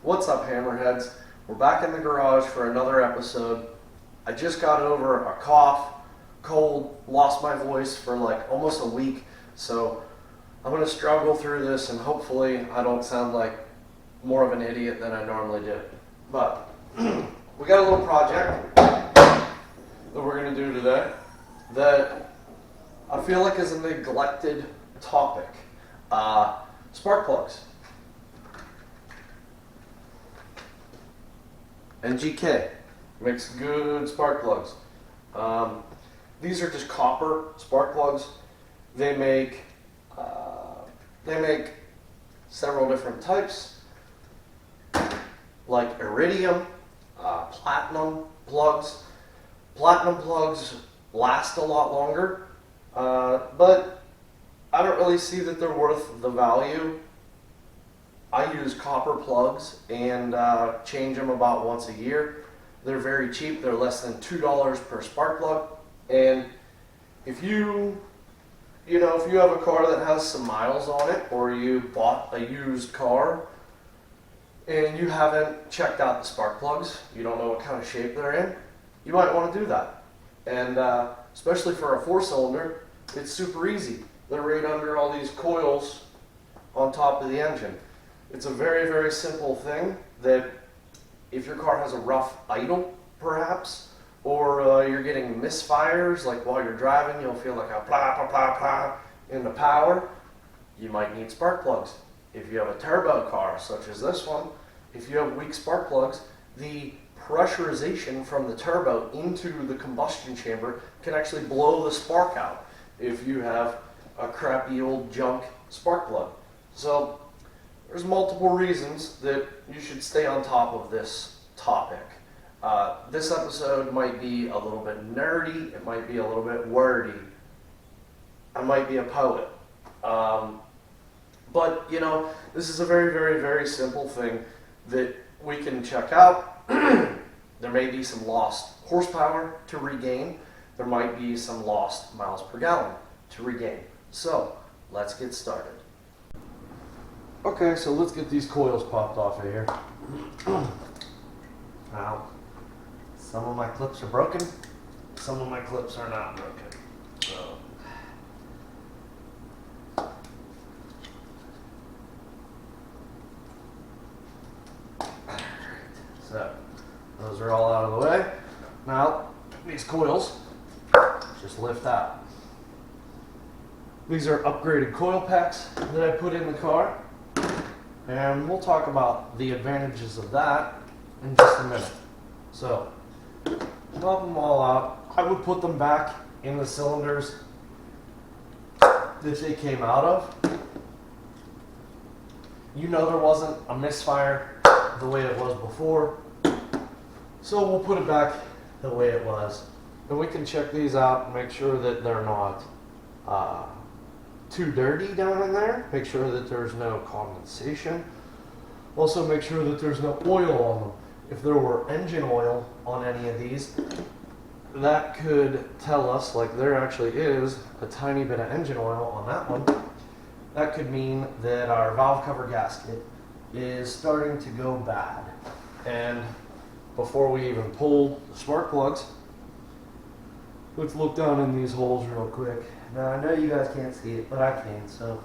What's up, Hammerheads? We're back in the garage for another episode. I just got over a cough, cold, lost my voice for like almost a week, so I'm going to struggle through this and hopefully I don't sound like more of an idiot than I normally do. But we got a little project that we're going to do today that I feel like is a neglected topic. Spark plugs. NGK makes good spark plugs. These are just copper spark plugs. They make several different types, like iridium, platinum plugs. Platinum plugs last a lot longer, but I don't really see that they're worth the value. I use copper plugs and change them about once a year. They're very cheap. They're less than $2 per spark plug. And if you have a car that has some miles on it, or you bought a used car and you haven't checked out the spark plugs, you don't know what kind of shape they're in, you might want to do that. And especially for a 4-cylinder, it's super easy. They're right under all these coils on top of the engine. It's a very, very simple thing that if your car has a rough idle, perhaps, or you're getting misfires, like while you're driving, you'll feel like a blah, blah, blah, blah in the power, you might need spark plugs. If you have a turbo car, such as this one, if you have weak spark plugs, the pressurization from the turbo into the combustion chamber can actually blow the spark out if you have a crappy old junk spark plug. So there's multiple reasons that you should stay on top of this topic. This episode might be a little bit nerdy, it might be a little bit wordy, I might be a poet. But this is a very, very, very simple thing that we can check out. There may be some lost horsepower to regain. There might be some lost miles per gallon to regain. So let's get started. Okay, so let's get these coils popped off of here. Now, some of my clips are broken, some of my clips are not broken. So, those are all out of the way. Now, these coils just lift out. These are upgraded coil packs that I put in the car. And we'll talk about the advantages of that in just a minute. So, pop them all out. I would put them back in the cylinders that they came out of. There wasn't a misfire the way it was before. So we'll put it back the way it was. And we can check these out and make sure that they're not too dirty down in there. Make sure that there's no condensation. Also make sure that there's no oil on them. If there were engine oil on any of these, that could tell us, like there actually is a tiny bit of engine oil on that one. That could mean that our valve cover gasket is starting to go bad. And before we even pull the spark plugs, let's look down in these holes real quick. Now I know you guys can't see it, but I can, so.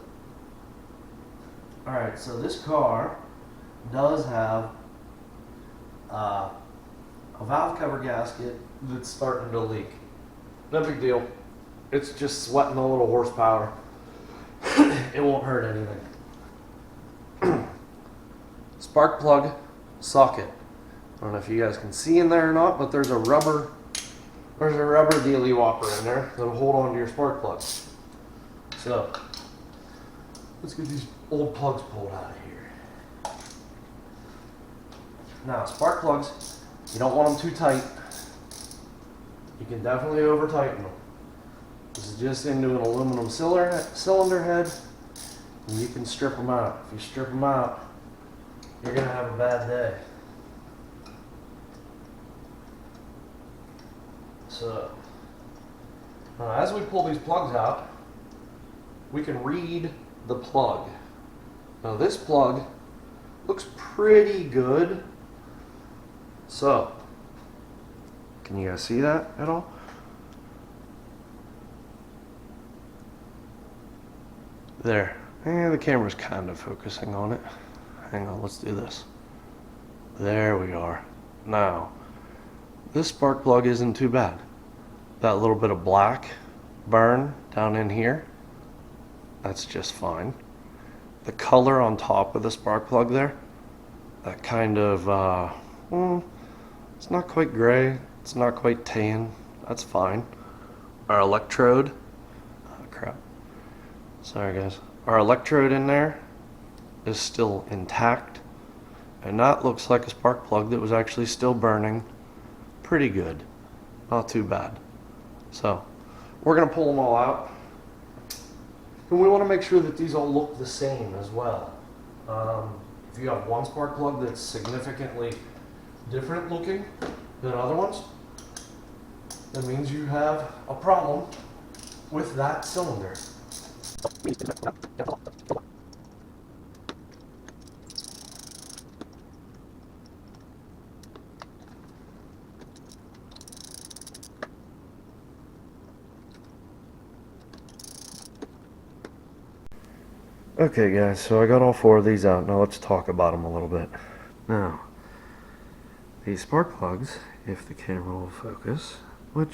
Alright, so this car does have a valve cover gasket that's starting to leak. No big deal. It's just sweating a little horsepower. It won't hurt anything. Spark plug socket. I don't know if you guys can see in there or not, but there's a rubber dealy whopper in there that'll hold on to your spark plug. So let's get these old plugs pulled out of here. Now, spark plugs, you don't want them too tight. You can definitely over tighten them. This is just into an aluminum cylinder head, and you can strip them out. If you strip them out, you're gonna have a bad day. So, as we pull these plugs out, we can read the plug. Now this plug looks pretty good. So, can you guys see that at all? There. The camera's kind of focusing on it. Hang on, let's do this. There we are. Now, this spark plug isn't too bad. That little bit of black burn down in here, that's just fine. The color on top of the spark plug there, that kind of, it's not quite gray, it's not quite tan, that's fine. Our electrode, oh crap, sorry guys. Our electrode in there is still intact, and that looks like a spark plug that was actually still burning pretty good, not too bad. So, we're gonna pull them all out. And we want to make sure that these all look the same as well. If you have one spark plug that's significantly different looking than other ones, that means you have a problem with that cylinder. Okay guys, so I got all 4 of these out. Now let's talk about them a little bit. Now, these spark plugs, if the camera will focus, which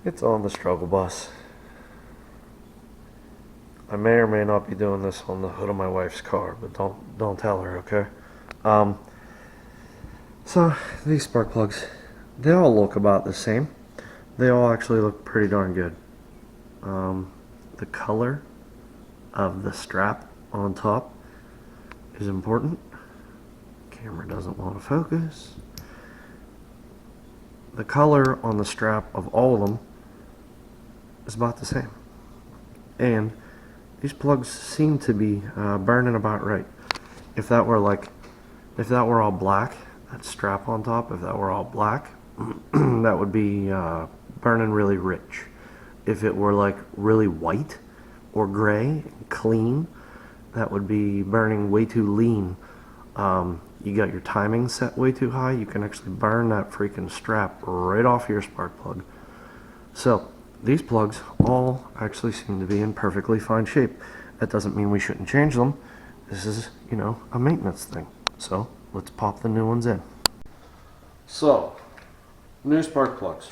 it's on the struggle bus. I may or may not be doing this on the hood of my wife's car, but don't tell her, okay? So these spark plugs, they all look about the same. They all actually look pretty darn good. The color of the strap on top is important. Camera doesn't want to focus. The color on the strap of all of them is about the same. And these plugs seem to be burning about right. If that were all black, that strap on top, if that were all black, that would be burning really rich. If it were like really white or gray and clean, that would be burning way too lean. You got your timing set way too high, you can actually burn that freaking strap right off your spark plug. So these plugs all actually seem to be in perfectly fine shape. That doesn't mean we shouldn't change them. This is, you know, a maintenance thing. So let's pop the new ones in. So, new spark plugs.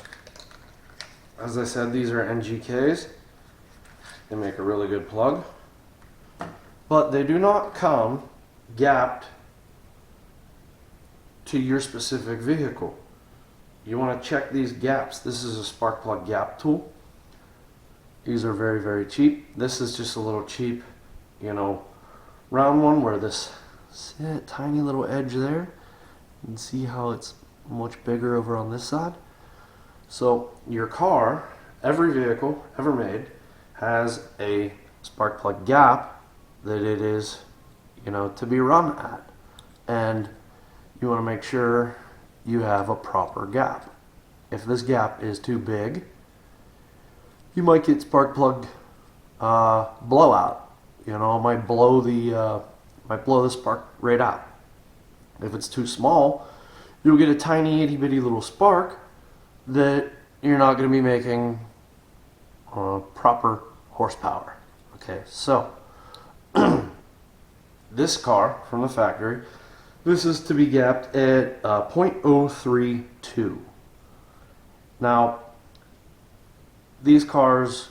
As I said, these are NGKs. They make a really good plug, but they do not come gapped to your specific vehicle. You want to check these gaps. This is a spark plug gap tool. These are very, very cheap. This is just a little cheap, you know, round one where this tiny little edge there. You can see how it's much bigger over on this side. So your car, every vehicle ever made, has a spark plug gap that it is, you know, to be run at. And you want to make sure you have a proper gap. If this gap is too big, you might get spark plug blowout. You know, it might blow the spark right out. If it's too small, you'll get a tiny itty bitty little spark that you're not going to be making proper horsepower. Okay, so this car from the factory, this is to be gapped at 0.032. Now, these cars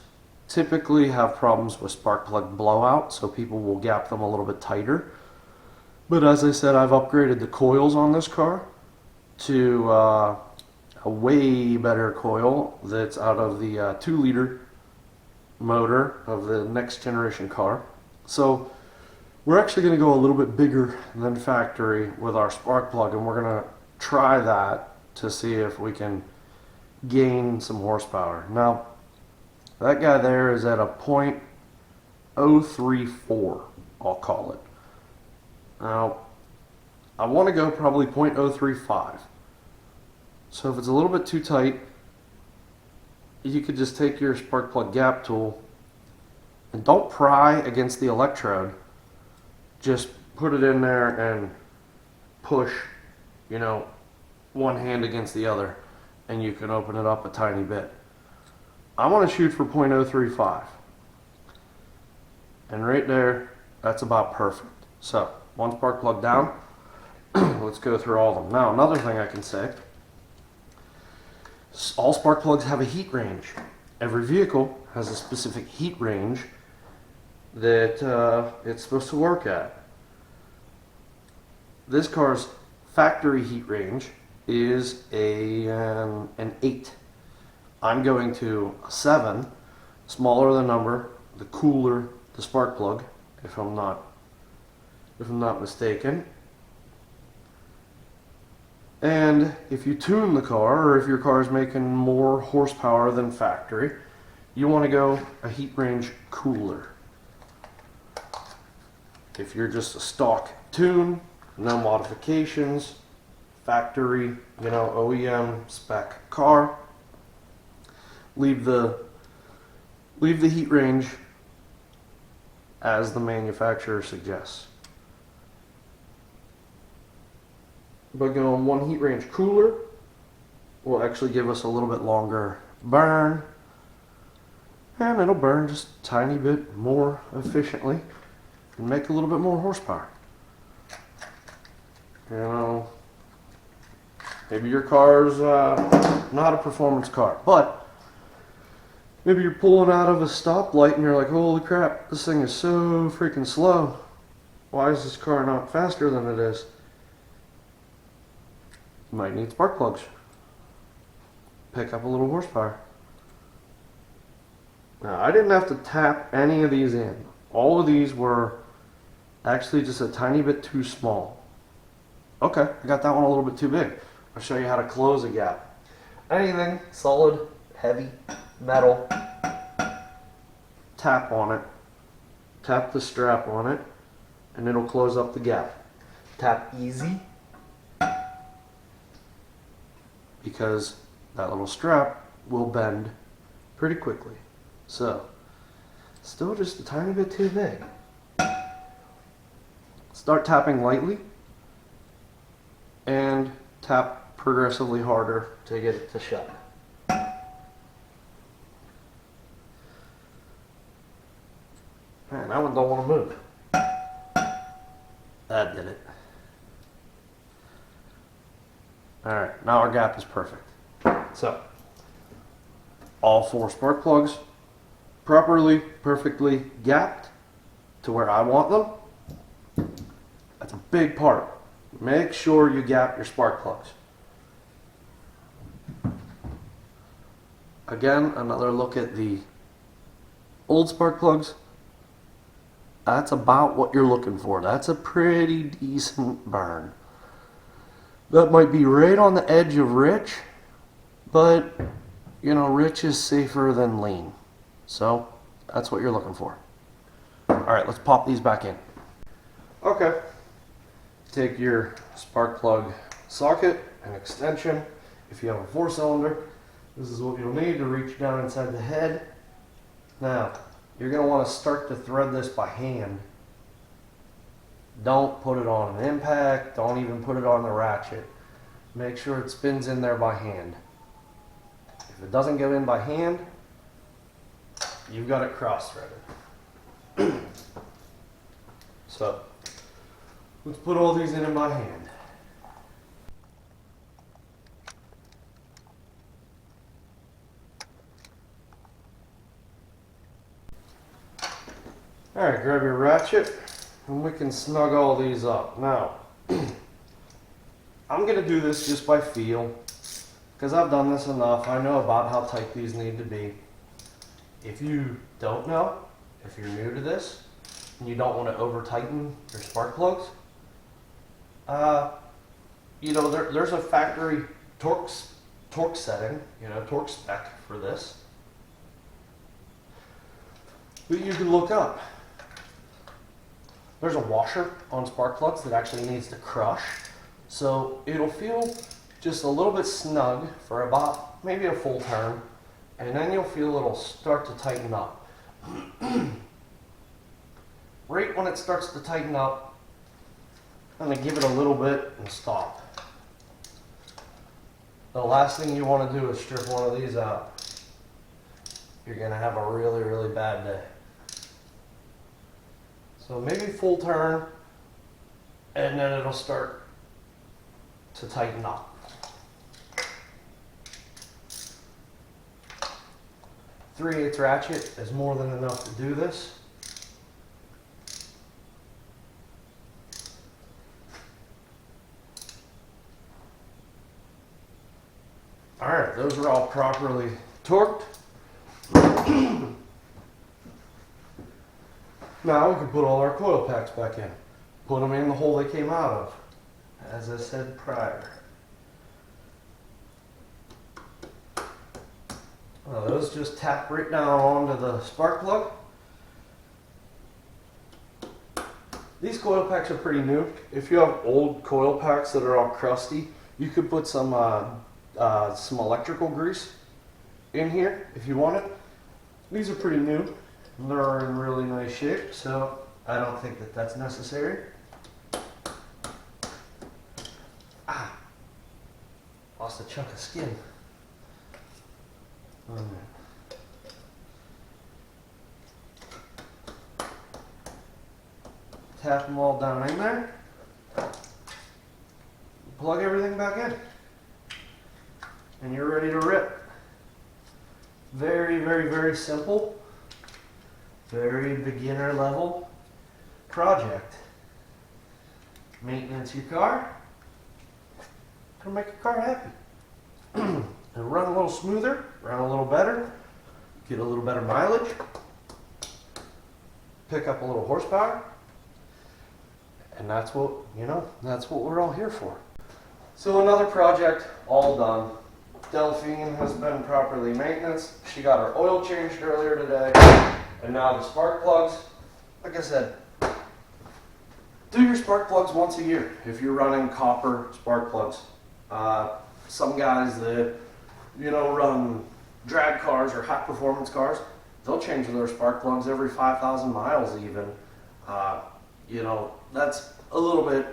typically have problems with spark plug blowout, so people will gap them a little bit tighter. But as I said, I've upgraded the coils on this car to a way better coil that's out of the 2-liter motor of the next generation car. So we're actually going to go a little bit bigger than factory with our spark plug, and we're going to try that to see if we can gain some horsepower. Now, that guy there is at a 0.034, I'll call it. Now, I want to go probably 0.035. So if it's a little bit too tight, you could just take your spark plug gap tool and don't pry against the electrode. Just put it in there and push, you know, one hand against the other, and you can open it up a tiny bit. I want to shoot for 0.035, and right there, that's about perfect. So one spark plug down. Let's go through all of them. Now, another thing I can say, all spark plugs have a heat range. Every vehicle has a specific heat range that it's supposed to work at. This car's factory heat range is an 8. I'm going to a 7. Smaller the number, the cooler the spark plug, if I'm not mistaken. And if you tune the car, or if your car is making more horsepower than factory, you want to go a heat range cooler. If you're just a stock tune, no modifications, factory, you know, OEM spec car, leave the heat range as the manufacturer suggests. But going one heat range cooler will actually give us a little bit longer burn, and it'll burn just a tiny bit more efficiently and make a little bit more horsepower. You know, maybe your car's not a performance car, but maybe you're pulling out of a stoplight and you're like, holy crap, this thing is so freaking slow. Why is this car not faster than it is? You might need spark plugs. Pick up a little horsepower. Now, I didn't have to tap any of these in. All of these were actually just a tiny bit too small. Okay, I got that one a little bit too big. I'll show you how to close a gap. Anything solid, heavy, metal, tap on it, tap the strap on it, and it'll close up the gap. Tap easy, because that little strap will bend pretty quickly. So, still just a tiny bit too big. Start tapping lightly and tap progressively harder to get it to shut. Man, that one don't want to move. That did it. Alright, now our gap is perfect. So, all 4 spark plugs properly, perfectly gapped to where I want them. That's a big part. Make sure you gap your spark plugs. Again, another look at the old spark plugs. That's about what you're looking for. That's a pretty decent burn. That might be right on the edge of rich, but you know, rich is safer than lean. So that's what you're looking for. Alright, let's pop these back in. Okay. Take your spark plug socket and extension. If you have a 4-cylinder, this is what you'll need to reach down inside the head. Now, you're going to want to start to thread this by hand. Don't put it on an impact. Don't even put it on the ratchet. Make sure it spins in there by hand. If it doesn't go in by hand, you've got it cross-threaded. So, let's put all these in by hand. Alright, grab your ratchet and we can snug all these up. Now, I'm going to do this just by feel, because I've done this enough. I know about how tight these need to be. If you don't know, if you're new to this, and you don't want to over tighten your spark plugs, you know, there's a factory torque setting, you know, torque spec for this that you can look up. There's a washer on spark plugs that actually needs to crush, so it'll feel just a little bit snug for about maybe a full turn, and then you'll feel it'll start to tighten up. Right when it starts to tighten up, I'm gonna give it a little bit and stop. The last thing you want to do is strip one of these out. You're gonna have a really, really bad day. So maybe full turn, and then it'll start to tighten up. 3/8 ratchet is more than enough to do this. All right, those are all properly torqued. Now we can put all our coil packs back in. Put them in the hole they came out of, as I said prior. Now those just tap right down onto the spark plug. These coil packs are pretty new. If you have old coil packs that are all crusty, you could put some electrical grease in here if you want it. These are pretty new. They're in really nice shape, so I don't think that that's necessary. Ah, lost a chunk of skin. Tap them all down in there. Plug everything back in. And you're ready to rip. Very, very, very simple. Very beginner level project. Maintenance your car. Gonna make your car happy. And run a little smoother, run a little better, get a little better mileage, pick up a little horsepower, and that's what, that's what we're all here for. So another project all done. Delphine has been properly maintained. She got her oil changed earlier today, and now the spark plugs. Like I said, do your spark plugs once a year if you're running copper spark plugs. Some guys that run drag cars or high performance cars, they'll change their spark plugs every 5,000 miles even. That's a little bit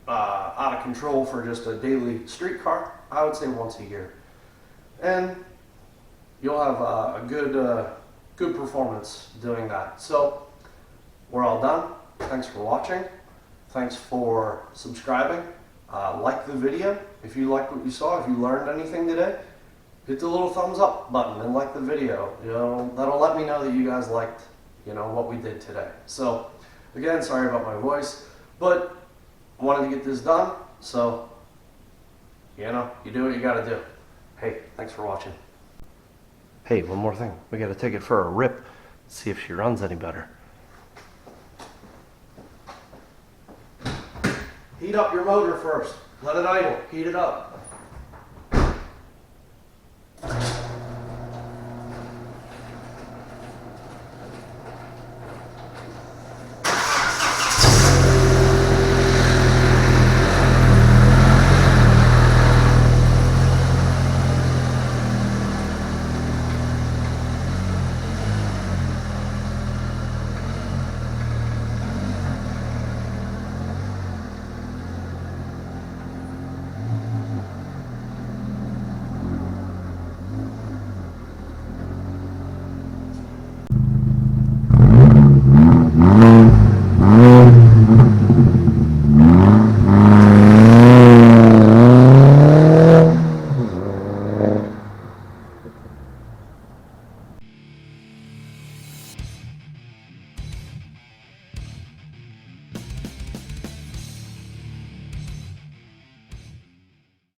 out of control for just a daily street car. I would say once a year. And you'll have a good performance doing that. So we're all done. Thanks for watching. Thanks for subscribing. Like the video if you liked what you saw. If you learned anything today, hit the little thumbs up button and like the video. That'll let me know that you guys liked what we did today. So again, sorry about my voice, but I wanted to get this done. So you do what you gotta do. Hey, thanks for watching. Hey, one more thing. We gotta take it for a rip, see if she runs any better. Heat up your motor first. Let it idle. Heat it up.